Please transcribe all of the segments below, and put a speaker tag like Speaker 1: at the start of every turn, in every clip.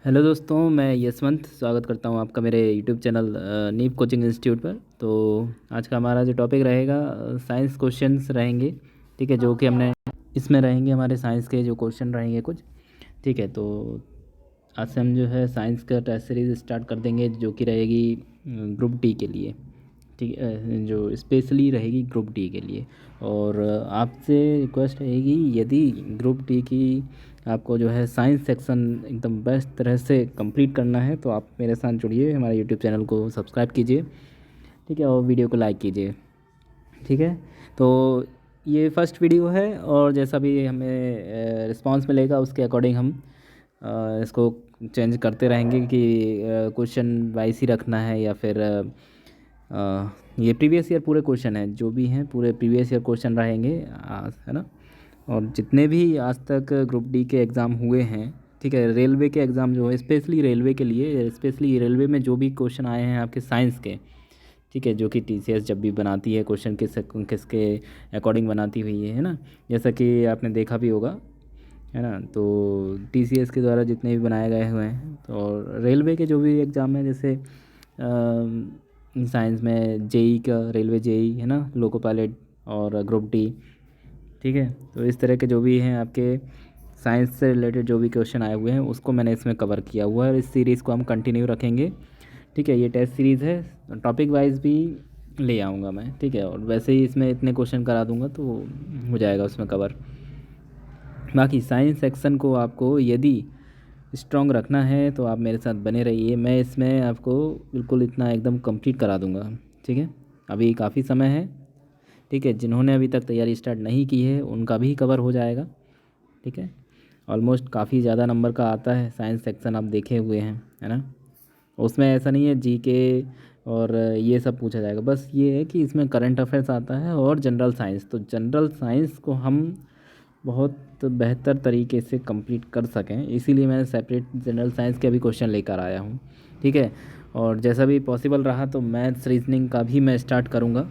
Speaker 1: Hello दोस्तों, मैं यशवंत स्वागत करता हूं आपका मेरे यूट्यूब चैनल नीव कोचिंग इंस्टीट्यूट पर। तो आज का हमारा जो टॉपिक रहेगा साइंस क्वेश्चंस रहेंगे। ठीक है, जो कि हमने इसमें रहेंगे हमारे साइंस के जो क्वेश्चन रहेंगे कुछ। ठीक है, तो आज से हम जो है साइंस का टेस्ट सीरीज़ स्टार्ट कर देंगे, जो कि रहेगी ग्रुप डी के लिए। ठीक है, जो स्पेशली रहेगी ग्रुप डी के लिए। और आपसे रिक्वेस्ट रहेगी, यदि ग्रुप डी की आपको जो है साइंस सेक्शन एकदम बेस्ट तरह से कंप्लीट करना है तो आप मेरे साथ जुड़िए, हमारे यूट्यूब चैनल को सब्सक्राइब कीजिए। ठीक है, और वीडियो को लाइक कीजिए। ठीक है, तो ये फर्स्ट वीडियो है और जैसा भी हमें रिस्पांस मिलेगा उसके अकॉर्डिंग हम इसको चेंज करते रहेंगे कि क्वेश्चन वाइज ही रखना है या फिर ये प्रीवियस ईयर पूरे क्वेश्चन हैं, जो भी हैं पूरे प्रीवियस ईयर क्वेश्चन रहेंगे है ना। और जितने भी आज तक ग्रुप डी के एग्ज़ाम हुए हैं, ठीक है, रेलवे के एग्ज़ाम जो है स्पेशली रेलवे के लिए, स्पेशली रेलवे में जो भी क्वेश्चन आए हैं आपके साइंस के, ठीक है, जो कि टीसीएस जब भी बनाती है क्वेश्चन किसके अकॉर्डिंग बनाती हुई है ना। जैसा कि आपने देखा भी होगा, है ना। तो टीसीएस के द्वारा जितने भी बनाए गए हुए हैं, तो और रेलवे के जो भी एग्ज़ाम है, जैसे साइंस में जेई का, रेलवे जेई है ना, लोको पायलट और ग्रुप डी। ठीक है, तो इस तरह के जो भी हैं आपके साइंस से रिलेटेड जो भी क्वेश्चन आए हुए हैं उसको मैंने इसमें कवर किया हुआ है और इस सीरीज़ को हम कंटिन्यू रखेंगे। ठीक है, ये टेस्ट सीरीज़ है, टॉपिक वाइज भी ले आऊँगा मैं। ठीक है, और वैसे ही इसमें इतने क्वेश्चन करा दूँगा तो हो जाएगा उसमें कवर। बाकी साइंस सेक्शन को आपको यदि स्ट्रॉन्ग रखना है तो आप मेरे साथ बने रहिए, मैं इसमें आपको बिल्कुल इतना एकदम कंप्लीट करा दूँगा। ठीक है, अभी काफ़ी समय है। ठीक है, जिन्होंने अभी तक तैयारी स्टार्ट नहीं की है उनका भी कवर हो जाएगा। ठीक है, ऑलमोस्ट काफ़ी ज़्यादा नंबर का आता है साइंस सेक्शन, आप देखे हुए हैं, है ना। उसमें ऐसा नहीं है जीके और ये सब पूछा जाएगा, बस ये है कि इसमें करंट अफेयर्स आता है और जनरल साइंस। तो जनरल साइंस को हम बहुत बेहतर तरीके से कंप्लीट कर सकें, इसीलिए मैंने सेपरेट जनरल साइंस के अभी क्वेश्चन लेकर आया हूँ। ठीक है, और जैसा भी पॉसिबल रहा तो मैथ्स रीजनिंग का भी मैं स्टार्ट करूँगा।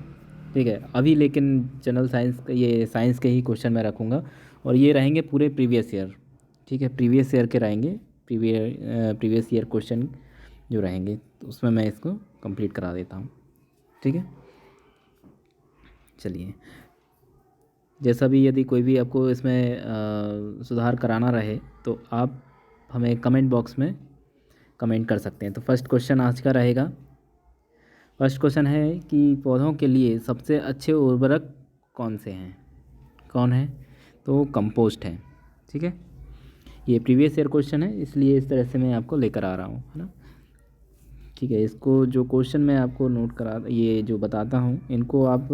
Speaker 1: ठीक है, अभी लेकिन जनरल साइंस ये साइंस के ही क्वेश्चन मैं रखूँगा और ये रहेंगे पूरे प्रीवियस ईयर। ठीक है, प्रीवियस ईयर के रहेंगे, प्रीवियस ईयर क्वेश्चन जो रहेंगे तो उसमें मैं इसको कंप्लीट करा देता हूँ। ठीक है, चलिए, जैसा भी यदि कोई भी आपको इसमें सुधार कराना रहे तो आप हमें कमेंट बॉक्स में कमेंट कर सकते हैं। तो फर्स्ट क्वेश्चन आज का रहेगा। फर्स्ट क्वेश्चन है कि पौधों के लिए सबसे अच्छे उर्वरक कौन से हैं, कौन है? तो कंपोस्ट है। ठीक है, ये प्रीवियस ईयर क्वेश्चन है, इसलिए इस तरह से मैं आपको लेकर आ रहा हूँ, है ना। ठीक है, इसको जो क्वेश्चन मैं आपको नोट करा, ये जो बताता हूँ इनको आप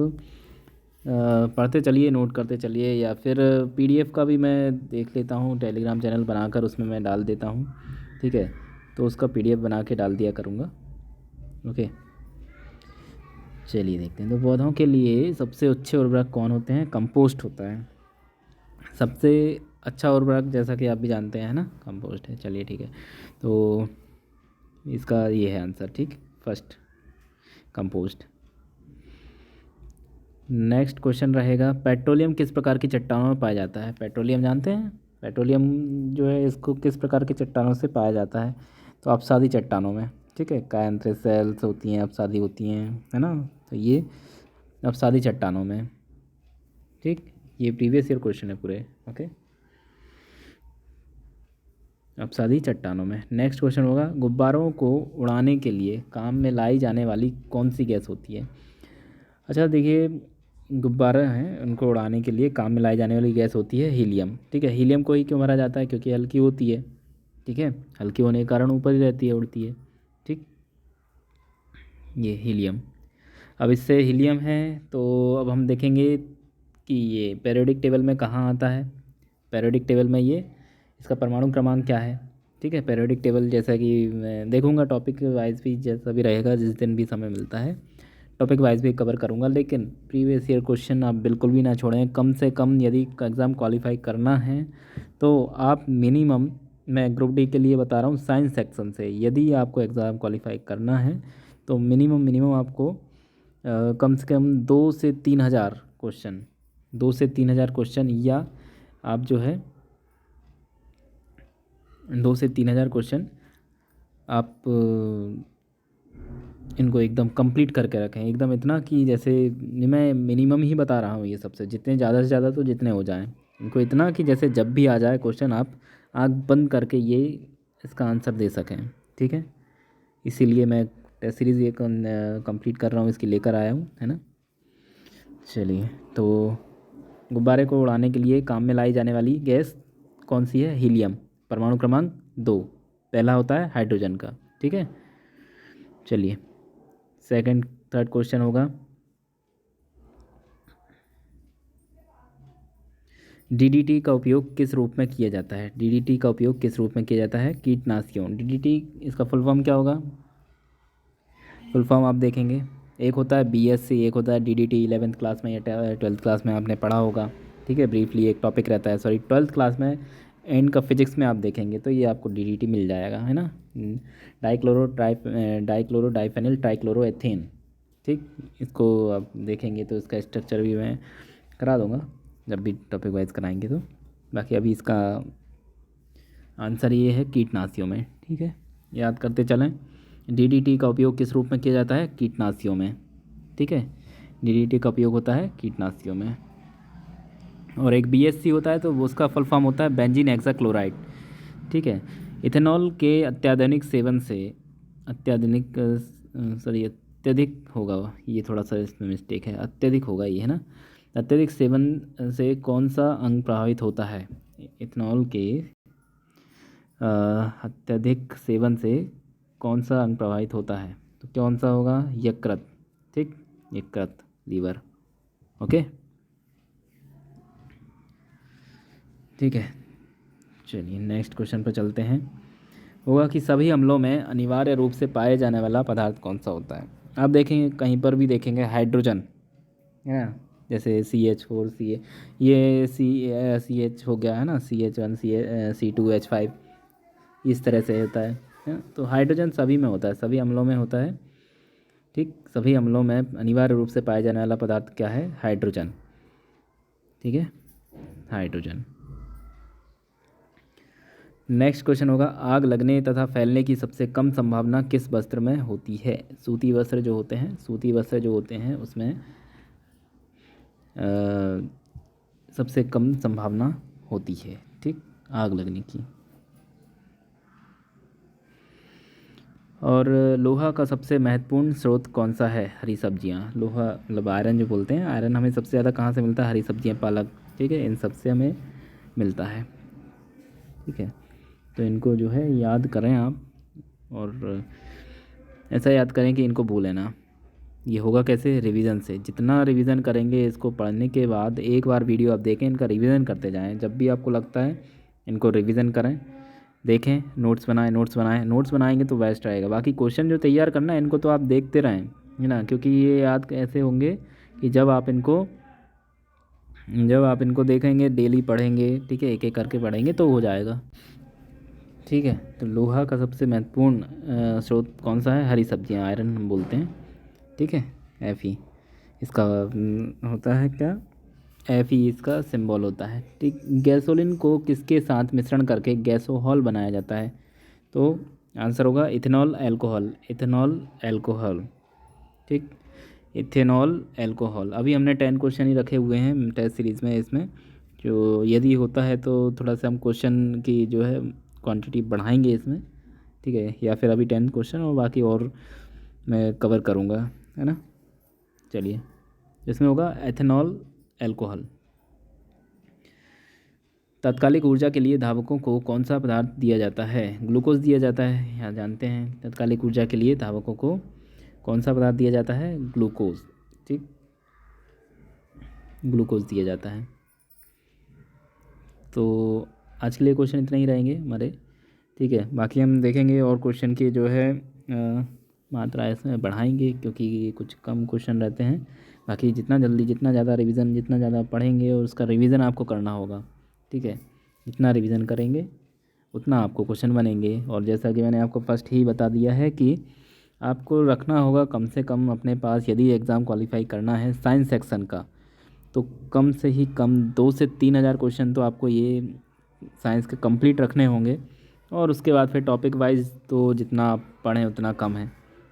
Speaker 1: पढ़ते चलिए, नोट करते चलिए, या फिर पीडीएफ का भी मैं देख लेता हूँ, टेलीग्राम चैनल बनाकर उसमें मैं डाल देता हूँ। ठीक है, तो उसका पीडीएफ बना के डाल दिया करूँगा। ओके, चलिए देखते हैं। तो पौधों के लिए सबसे अच्छे उर्वरक कौन होते हैं? कंपोस्ट होता है सबसे अच्छा उर्वरक, जैसा कि आप भी जानते हैं, है ना, कंपोस्ट है। चलिए ठीक है, तो इसका ये है आंसर। ठीक, फर्स्ट कंपोस्ट। नेक्स्ट क्वेश्चन रहेगा, पेट्रोलियम किस प्रकार की चट्टानों में पाया जाता है? पेट्रोलियम जानते हैं, पेट्रोलियम जो है इसको किस प्रकार की चट्टानों से पाया जाता है? तो अपसादी चट्टानों में। ठीक है, कायांथ्रेसेल्स होती हैं, अपसादी होती हैं, है ना। तो ये अपसादी चट्टानों में। ठीक, ये प्रीवियस ईयर क्वेश्चन है पूरे। ओके, अपसादी चट्टानों में। नेक्स्ट क्वेश्चन होगा, गुब्बारों को उड़ाने के लिए काम में लाई जाने वाली कौन सी गैस होती है? अच्छा देखिए, गुब्बारे हैं उनको उड़ाने के लिए काम में लाई जाने वाली गैस होती है हीलियम। ठीक है, हीलियम को ही क्यों भरा जाता है? क्योंकि हल्की होती है। ठीक है, हल्की होने के कारण ऊपर ही रहती है, उड़ती है। ठीक, ये हीलियम। अब इससे हीलियम है, तो अब हम देखेंगे कि ये पीरियोडिक टेबल में कहाँ आता है। पीरियोडिक टेबल में ये इसका परमाणु क्रमांक क्या है? ठीक है, पीरियोडिक टेबल जैसा कि मैं देखूंगा टॉपिक वाइज भी, जैसा भी रहेगा, जिस दिन भी समय मिलता है टॉपिक वाइज भी कवर करूंगा। लेकिन प्रीवियस ईयर क्वेश्चन आप बिल्कुल भी ना छोड़ें, कम से कम यदि एग्ज़ाम क्वालिफाई करना है तो आप मिनिमम, मैं ग्रुप डी के लिए बता रहा हूँ साइंस सेक्शन से, यदि आपको एग्ज़ाम क्वालिफाई करना है तो मिनिमम मिनिमम आपको कम से कम 2 से 3 हज़ार क्वेश्चन, 2 से 3 हज़ार क्वेश्चन, या आप जो है 2 से 3 हज़ार क्वेश्चन आप इनको एकदम कंप्लीट करके रखें, एकदम इतना कि जैसे मैं मिनिमम ही बता रहा हूँ ये सबसे, जितने ज़्यादा से ज़्यादा तो जितने हो जाएं इनको, इतना कि जैसे जब भी आ जाए क्वेश्चन आप आँख बंद करके ये इसका आंसर दे सकें। ठीक है, इसीलिए मैं टेस्ट सीरीज़ ये कंप्लीट कर रहा हूँ, इसकी लेकर आया हूँ, है ना। चलिए, तो गुब्बारे को उड़ाने के लिए काम में लाई जाने वाली गैस कौन सी है? हीलियम, परमाणु क्रमांक 2, पहला होता है हाइड्रोजन का। ठीक है, चलिए सेकंड थर्ड क्वेश्चन होगा, डीडीटी का उपयोग किस रूप में किया जाता है? डीडीटी का उपयोग किस रूप में किया जाता है? कीटनाशियों। डीडीटी इसका फुल फॉर्म क्या होगा? फुल फॉर्म आप देखेंगे, एक होता है बीएससी, एक होता है डीडीटी। 11th क्लास में या 12th क्लास में आपने पढ़ा होगा। ठीक है, ब्रीफली एक टॉपिक रहता है, सॉरी 12th क्लास में एंड का फिजिक्स में आप देखेंगे तो ये आपको डीडीटी मिल जाएगा, है ना। Dichloro diphenyl trichloroethane. ठीक, इसको आप देखेंगे तो इसका स्ट्रक्चर भी मैं करा दूंगा जब भी टॉपिक वाइज कराएंगे तो। बाकी अभी इसका आंसर ये है कीटनाशियों में। ठीक है, याद करते चलें, डीडीटी का उपयोग किस रूप में किया जाता है? कीटनाशियों में। ठीक है, डीडीटी का उपयोग होता है कीटनाशियों में। और एक बीएससी होता है तो वो उसका फुल फॉर्म होता है बेंजीन हेक्साक्लोराइड। ठीक है, इथेनॉल के अत्याधुनिक सेवन से, अत्यधिक होगा ये, थोड़ा सा इसमें मिस्टेक है, अत्यधिक होगा ये, है ना। अत्यधिक सेवन से कौन सा अंग प्रभावित होता है? इथेनॉल के अत्यधिक सेवन से कौन सा अंग प्रभावित होता है? तो कौन सा होगा? यकृत। ठीक, यकृत, लीवर। ओके, ठीक है, चलिए नेक्स्ट क्वेश्चन पर चलते हैं। होगा कि सभी अम्लों में अनिवार्य रूप से पाए जाने वाला पदार्थ कौन सा होता है? आप देखेंगे, कहीं पर भी देखेंगे हाइड्रोजन, है ना। जैसे CH4, ये CH हो गया, है ना, CH1 C2H5, इस तरह से होता है। तो हाइड्रोजन सभी में होता है, सभी अम्लों में होता है। ठीक, सभी अम्लों में अनिवार्य रूप से पाया जाने वाला पदार्थ क्या है? हाइड्रोजन। ठीक है, हाइड्रोजन। नेक्स्ट क्वेश्चन होगा, आग लगने तथा फैलने की सबसे कम संभावना किस वस्त्र में होती है? सूती वस्त्र जो होते हैं, सूती वस्त्र जो होते हैं उसमें सबसे कम संभावना होती है, ठीक, आग लगने की। और लोहा का सबसे महत्वपूर्ण स्रोत कौन सा है? हरी सब्जियां। लोहा मतलब आयरन जो बोलते हैं, आयरन हमें सबसे ज़्यादा कहाँ से मिलता है? हरी सब्जियां, पालक। ठीक है, इन सबसे हमें मिलता है। ठीक है, तो इनको जो है याद करें आप, और ऐसा याद करें कि इनको भूलें ना। ये होगा कैसे? रिवीजन से। जितना रिवीजन करेंगे इसको पढ़ने के बाद, एक बार वीडियो आप देखें, इनका रिवीजन करते जाएं। जब भी आपको लगता है इनको रिवीजन करें, देखें, नोट्स बनाएं, नोट्स बनाएंगे तो बेस्ट रहेगा। बाकी क्वेश्चन जो तैयार करना है इनको तो आप देखते रहें, है ना, क्योंकि ये याद ऐसे होंगे कि जब आप इनको देखेंगे, डेली पढ़ेंगे, ठीक है, एक एक करके पढ़ेंगे तो हो जाएगा। ठीक है, तो लोहा का सबसे महत्वपूर्ण स्रोत कौन सा है? हरी सब्जियां, आयरन हम बोलते हैं। ठीक है, Fe इसका होता है क्या? Fe इसका सिंबल होता है। ठीक, गैसोलीन को किसके साथ मिश्रण करके गैसोहॉल बनाया जाता है? तो आंसर होगा इथेनॉल एल्कोहल, इथेनॉल एल्कोहल। ठीक, इथेनॉल एल्कोहल। अभी हमने 10 क्वेश्चन ही रखे हुए हैं टेस्ट सीरीज़ में, इसमें जो यदि होता है तो थोड़ा सा हम क्वेश्चन की जो है क्वांटिटी बढ़ाएंगे इसमें। ठीक है, या फिर अभी 10 क्वेश्चन और बाकी और मैं कवर करूँगा, है ना। चलिए, इसमें होगा एथेनॉल एल्कोहल। तात्कालिक ऊर्जा के लिए धावकों को कौन सा पदार्थ दिया जाता है? ग्लूकोज दिया जाता है, यहाँ जानते हैं। तात्कालिक ऊर्जा के लिए धावकों को कौन सा पदार्थ दिया जाता है? ग्लूकोज। ठीक, ग्लूकोज दिया जाता है। तो आज के लिए क्वेश्चन इतने ही रहेंगे हमारे। ठीक है, बाकी हम देखेंगे और क्वेश्चन की जो है मात्रा इसमें बढ़ाएंगे, क्योंकि कुछ कम क्वेश्चन रहते हैं। बाकी जितना जल्दी, जितना ज़्यादा रिवीजन, जितना ज़्यादा पढ़ेंगे, और उसका रिवीजन आपको करना होगा। ठीक है, जितना रिवीजन करेंगे उतना आपको क्वेश्चन बनेंगे। और जैसा कि मैंने आपको फर्स्ट ही बता दिया है कि आपको रखना होगा कम से कम अपने पास, यदि एग्ज़ाम क्वालिफाई करना है साइंस सेक्शन का, तो कम से ही कम 2 से 3 हज़ार क्वेश्चन तो आपको ये साइंस के कंप्लीट रखने होंगे। और उसके बाद फिर टॉपिक वाइज तो जितना आप पढ़ें उतना कम है,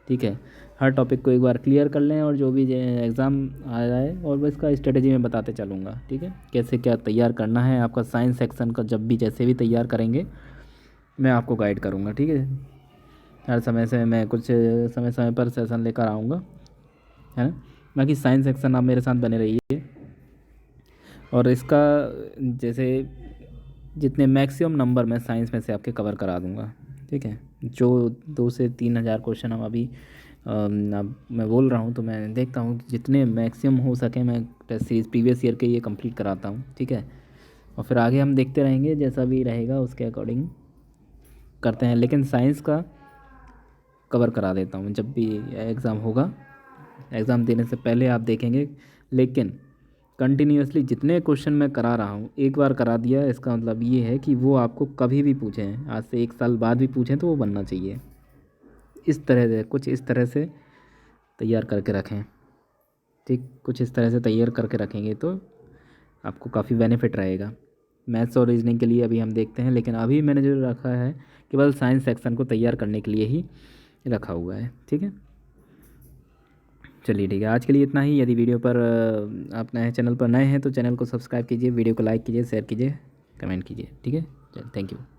Speaker 1: ठीक है। हर टॉपिक को एक बार क्लियर कर लें और जो भी एग्ज़ाम आ जाए और मैं इसका स्ट्रेटजी में बताते चलूँगा, ठीक है, कैसे क्या तैयार करना है आपका साइंस सेक्शन का। जब भी जैसे भी तैयार करेंगे मैं आपको गाइड करूँगा, ठीक है। हर समय से मैं कुछ समय समय पर सेशन लेकर आऊँगा, है ना। बाकी साइंस सेक्शन आप मेरे साथ बने रहिए और इसका जैसे जितने मैक्सिमम नंबर मैं साइंस में से आपके कवर करा दूँगा, ठीक है। जो 2 से 3 हज़ार क्वेश्चन हम अभी अब मैं बोल रहा हूँ, तो मैं देखता हूँ कि जितने मैक्सिमम हो सके मैं टेस्ट सीरीज़ प्रीवियस ईयर के ये कंप्लीट कराता हूँ, ठीक है। और फिर आगे हम देखते रहेंगे, जैसा भी रहेगा उसके अकॉर्डिंग करते हैं। लेकिन साइंस का कवर करा देता हूँ जब भी एग्ज़ाम होगा। एग्ज़ाम देने से पहले आप देखेंगे, लेकिन कंटिन्यूअसली जितने क्वेश्चन मैं करा रहा हूँ एक बार करा दिया, इसका मतलब ये है कि वो आपको कभी भी पूछें, आज से 1 साल बाद भी पूछें तो वो बनना चाहिए। इस तरह से कुछ इस तरह से तैयार करके रखें, ठीक। कुछ इस तरह से तैयार करके रखेंगे तो आपको काफ़ी बेनिफिट रहेगा। मैथ्स और रीजनिंग के लिए अभी हम देखते हैं, लेकिन अभी मैंने जो रखा है केवल साइंस सेक्शन को तैयार करने के लिए ही रखा हुआ है, ठीक है। चलिए ठीक है, आज के लिए इतना ही। यदि वीडियो पर आप नए चैनल पर नए हैं तो चैनल को सब्सक्राइब कीजिए, वीडियो को लाइक कीजिए, शेयर कीजिए, कमेंट कीजिए, ठीक है। चल, थैंक यू।